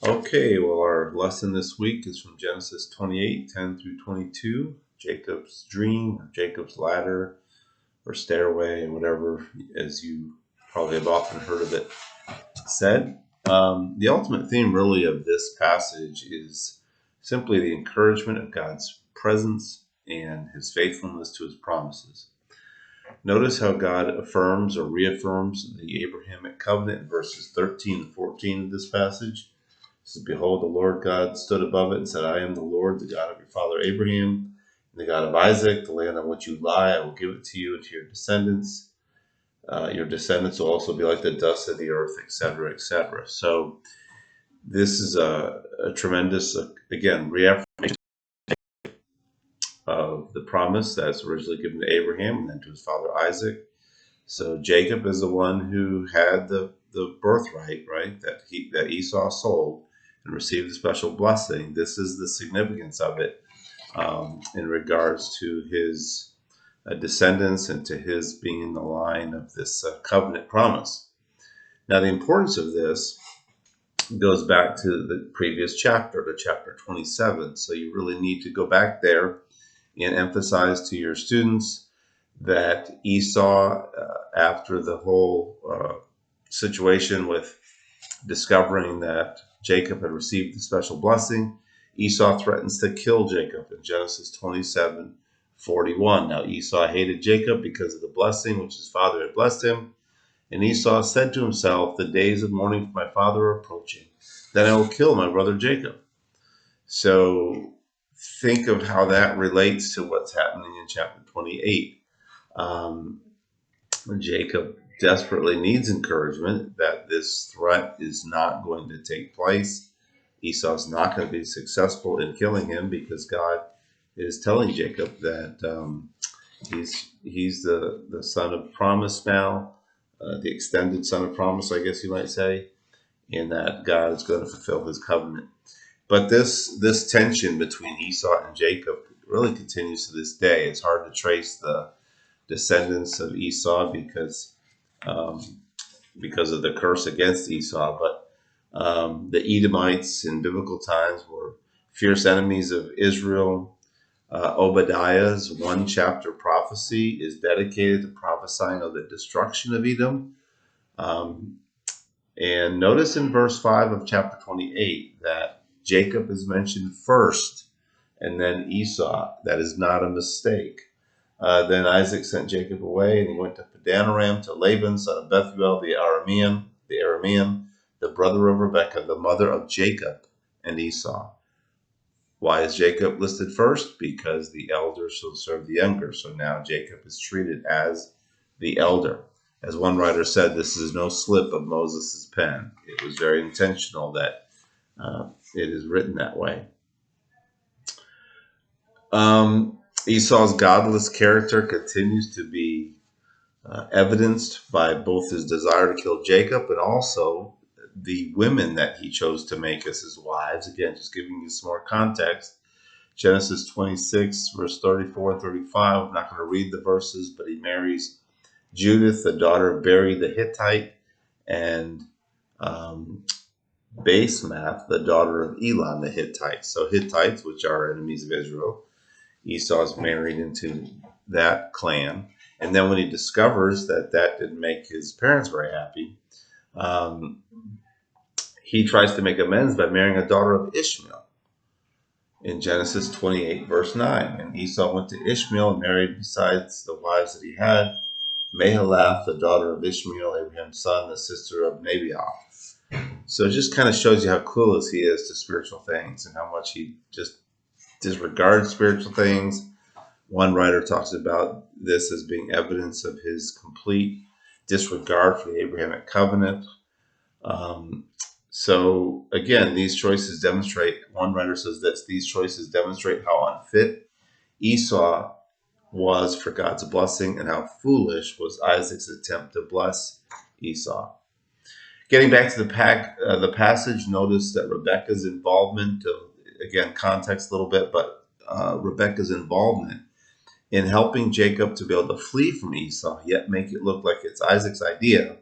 Okay, well, our lesson this week is from Genesis 28, 10 through 22, Jacob's dream, or Jacob's ladder, or stairway, whatever, as you probably have often heard of it said. The ultimate theme, really, of this passage is simply the encouragement of God's presence and his faithfulness to his promises. Notice how God affirms or reaffirms the Abrahamic covenant in verses 13 and 14 of this passage. It says, Behold, the Lord God stood above it and said, I am the Lord, the God of your father Abraham, and the God of Isaac. The land on which you lie, I will give it to you and to your descendants. Your descendants will also be like the dust of the earth, etc., etc. So this is a tremendous, again, reaffirmation of the promise that's originally given to Abraham and then to his father Isaac. So Jacob is the one who had the birthright, right? That Esau sold and received a special blessing. This is the significance of it in regards to his descendants and to his being in the line of this covenant promise. Now, the importance of this goes back to the previous chapter, to chapter 27. So you really need to go back there and emphasize to your students that Esau, after the whole situation with discovering that Jacob had received the special blessing, Esau threatens to kill Jacob in Genesis 27:41. Now Esau hated Jacob because of the blessing which his father had blessed him. And Esau said to himself, The days of mourning for my father are approaching. Then I will kill my brother Jacob. So think of how that relates to what's happening in chapter 28. Um, Jacob desperately needs encouragement that this threat is not going to take place. Esau's not going to be successful in killing him because God is telling Jacob that he's the son of promise now, the extended son of promise, I guess you might say, and that God is going to fulfill his covenant. But this tension between Esau and Jacob really continues to this day. It's hard to trace the descendants of Esau um, because of the curse against Esau. But the Edomites in biblical times were fierce enemies of Israel. Obadiah's one chapter prophecy is dedicated to prophesying of the destruction of Edom. Um, and notice in verse 5 of chapter 28 that Jacob is mentioned first and then Esau. That is not a mistake. Then Isaac sent Jacob away, and he went to Padanaram to Laban, son of Bethuel, the Aramean, the brother of Rebekah, the mother of Jacob and Esau. Why is Jacob listed first? Because the elder shall serve the younger. So now Jacob is treated as the elder. As one writer said, this is no slip of Moses' pen. It was very intentional that it is written that way. Esau's godless character continues to be evidenced by both his desire to kill Jacob and also the women that he chose to make as his wives. Again, just giving you some more context. Genesis 26, verse 34 and 35. I'm not going to read the verses, but he marries Judith, the daughter of Beri the Hittite, and Basemath, the daughter of Elon the Hittite. So Hittites, which are enemies of Israel, Esau's married into that clan. And then when he discovers that that didn't make his parents very happy, um, he tries to make amends by marrying a daughter of Ishmael in Genesis 28, verse 9. And Esau went to Ishmael and married, besides the wives that he had, Mahalath, the daughter of Ishmael, Abraham's son, the sister of Nabial. So it just kind of shows you how clueless he is to spiritual things and how much he just disregards spiritual things. One writer talks about this as being evidence of his complete disregard for the Abrahamic covenant. So again, these choices demonstrate, one writer says this, these choices demonstrate how unfit Esau was for God's blessing and how foolish was Isaac's attempt to bless Esau. Getting back to the passage, notice that Rebekah's involvement, again, context a little bit, but Rebekah's involvement in helping Jacob to be able to flee from Esau, yet make it look like it's Isaac's idea,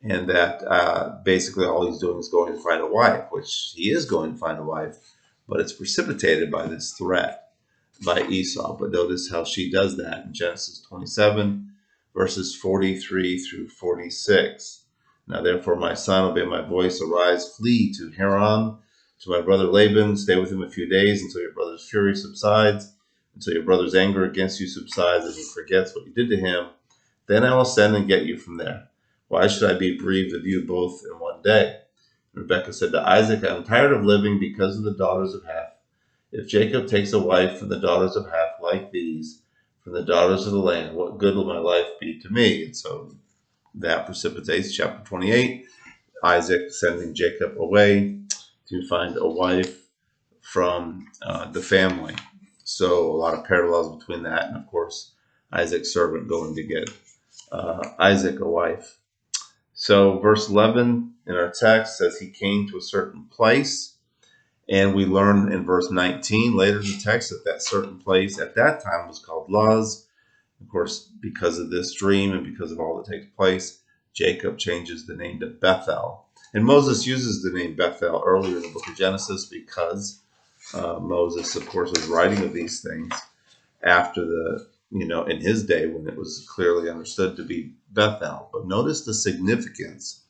and that basically all he's doing is going to find a wife, which he is going to find a wife, but it's precipitated by this threat by Esau. But notice how she does that in Genesis 27, verses 43 through 46. Now, therefore, my son, obey my voice, arise, flee to Haran, to my brother Laban, stay with him a few days until your brother's fury subsides, until your brother's anger against you subsides, and he forgets what you did to him. Then I will send and get you from there. Why should I be bereaved of you both in one day? Rebekah said to Isaac, I am tired of living because of the daughters of Heth. If Jacob takes a wife from the daughters of Heth like these, from the daughters of the land, what good will my life be to me? And so that precipitates chapter 28, Isaac sending Jacob away to find a wife from the family. So a lot of parallels between that and, of course, Isaac's servant going to get Isaac a wife. So verse 11 in our text says he came to a certain place. And we learn in verse 19 later in the text that certain place at that time was called Luz. Of course, because of this dream and because of all that takes place, Jacob changes the name to Bethel. And Moses uses the name Bethel earlier in the book of Genesis because Moses, of course, was writing of these things after in his day when it was clearly understood to be Bethel. But notice the significance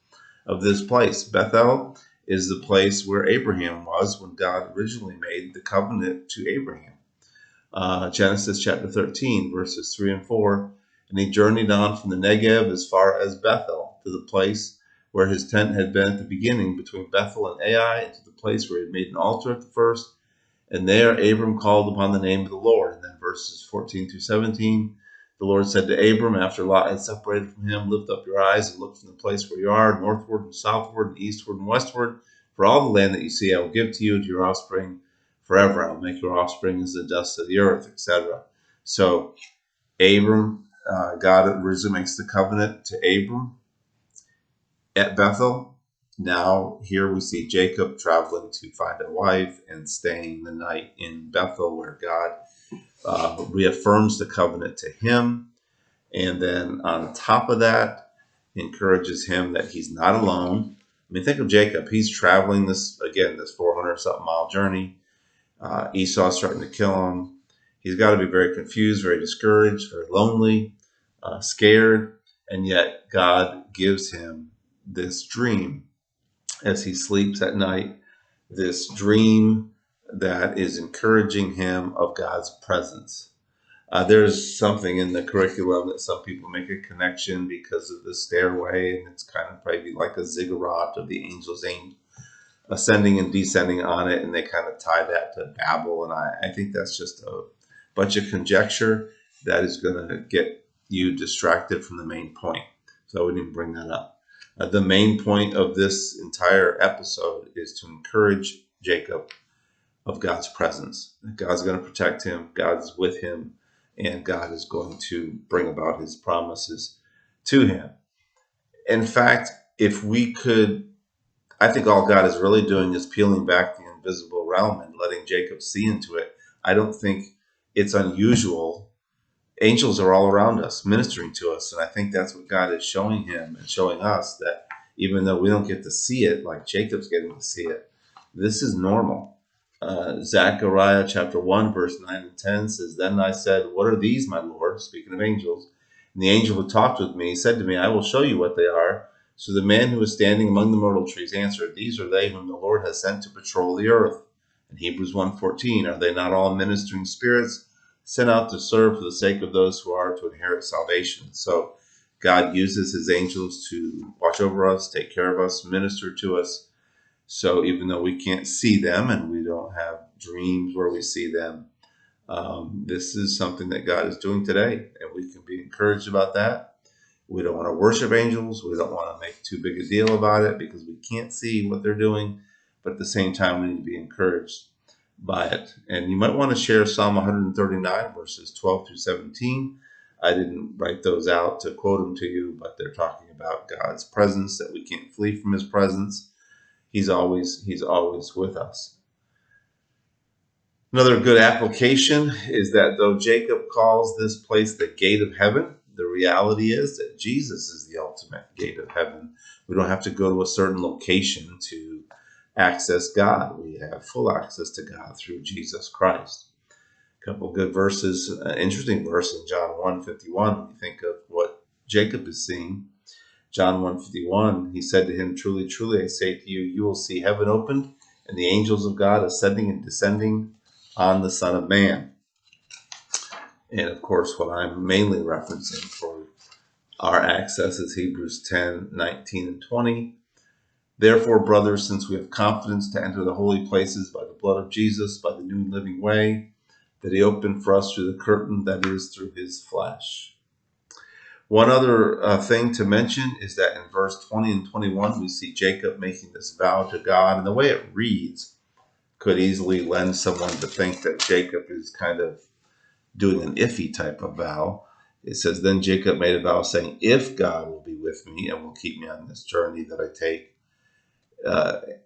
of this place. Bethel is the place where Abraham was when God originally made the covenant to Abraham. Genesis chapter 13, verses 3 and 4. And he journeyed on from the Negev as far as Bethel, to the place where his tent had been at the beginning, between Bethel and Ai, and to the place where he had made an altar at the first. And there Abram called upon the name of the Lord. And then verses 14 through 17. The Lord said to Abram, after Lot had separated from him, lift up your eyes and look from the place where you are, northward and southward and eastward and westward. For all the land that you see I will give to you and to your offspring forever. I will make your offspring as the dust of the earth, etc. So Abram, God originally makes the covenant to Abram at Bethel. Now here we see Jacob traveling to find a wife and staying the night in Bethel, where God reaffirms the covenant to him, and then on top of that encourages him that he's not alone. I mean, think of Jacob. He's traveling this 400 something mile journey. Esau's starting to kill him. He's got to be very confused, very discouraged, very lonely, scared, and yet God gives him this dream as he sleeps at night, this dream that is encouraging him of God's presence. There's something in the curriculum that some people make a connection because of the stairway, and it's kind of probably like a ziggurat of the angels ascending and descending on it, and they kind of tie that to Babel. And I think that's just a bunch of conjecture that is going to get you distracted from the main point. So I wouldn't even bring that up. The main point of this entire episode is to encourage Jacob of God's presence. God's going to protect him, God's with him, and God is going to bring about his promises to him. In fact, if we could, I think all God is really doing is peeling back the invisible realm and letting Jacob see into it. I don't think it's unusual. Angels are all around us, ministering to us, and I think that's what God is showing him and showing us, that even though we don't get to see it like Jacob's getting to see it, this is normal. Zechariah chapter 1, verse 9 and 10 says, Then I said, What are these, my Lord? Speaking of angels. And the angel who talked with me said to me, I will show you what they are. So the man who was standing among the myrtle trees answered, These are they whom the Lord has sent to patrol the earth. In Hebrews 1:14, Are they not all ministering spirits sent out to serve for the sake of those who are to inherit salvation? So God uses his angels to watch over us, take care of us, minister to us. So even though we can't see them and we don't have dreams where we see them, this is something that God is doing today, and we can be encouraged about that. We don't want to worship angels. We don't want to make too big a deal about it because we can't see what they're doing. But at the same time, we need to be encouraged by it. And you might want to share Psalm 139, verses 12 through 17. I didn't write those out to quote them to you, but they're talking about God's presence, that we can't flee from his presence. He's always with us. Another good application is that though Jacob calls this place the gate of heaven, the reality is that Jesus is the ultimate gate of heaven. We don't have to go to a certain location to access God. We have full access to God through Jesus Christ. A couple good verses, an interesting verse in John 1:51. When you think of what Jacob is seeing, John 1:51, he said to him, "Truly, truly, I say to you, you will see heaven opened and the angels of God ascending and descending on the Son of Man." And of course, what I'm mainly referencing for our access is Hebrews 10:19 and 20. "Therefore, brothers, since we have confidence to enter the holy places by the blood of Jesus, by the new and living way that he opened for us through the curtain, that is, through his flesh." One other thing to mention is that in verse 20 and 21, we see Jacob making this vow to God. And the way it reads could easily lend someone to think that Jacob is kind of doing an iffy type of vow. It says, "Then Jacob made a vow saying, if God will be with me and will keep me on this journey that I take,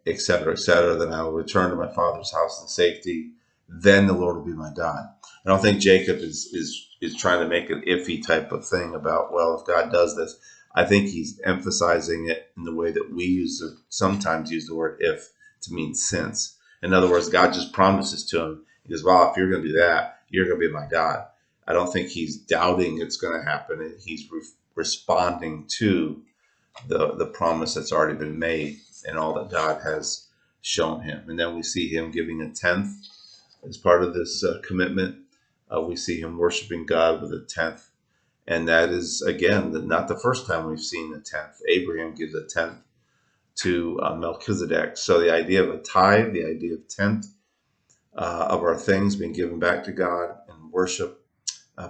etc., etc., then I will return to my father's house in safety. Then the Lord will be my God." I don't think Jacob is trying to make an iffy type of thing about, well, if God does this. I think he's emphasizing it in the way that we sometimes use the word "if" to mean since. In other words, God just promises to him. He goes, "Well, if you're going to do that, you're going to be my God." I don't think he's doubting it's going to happen. He's responding to the promise that's already been made and all that God has shown him. And then we see him giving a tenth as part of this commitment. We see him worshiping God with a tenth. And that is, again, not the first time we've seen a tenth. Abraham gives a tenth to Melchizedek. So the idea of a tithe, the idea of tenth of our things being given back to God and worship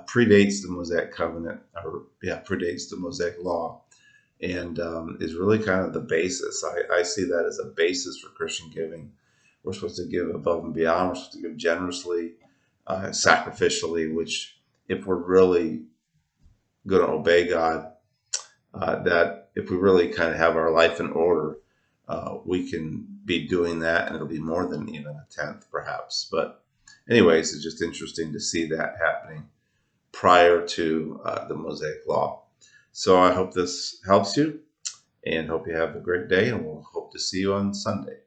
predates the Mosaic covenant, predates the Mosaic law, and is really kind of the basis. I see that as a basis for Christian giving. We're supposed to give above and beyond. We're supposed to give generously, sacrificially, which if we're really going to obey God, that if we really kind of have our life in order, we can be doing that, and it'll be more than even a tenth, perhaps. But anyways, it's just interesting to see that happening prior to the Mosaic law. So I hope this helps you, and hope you have a great day, and we'll hope to see you on Sunday.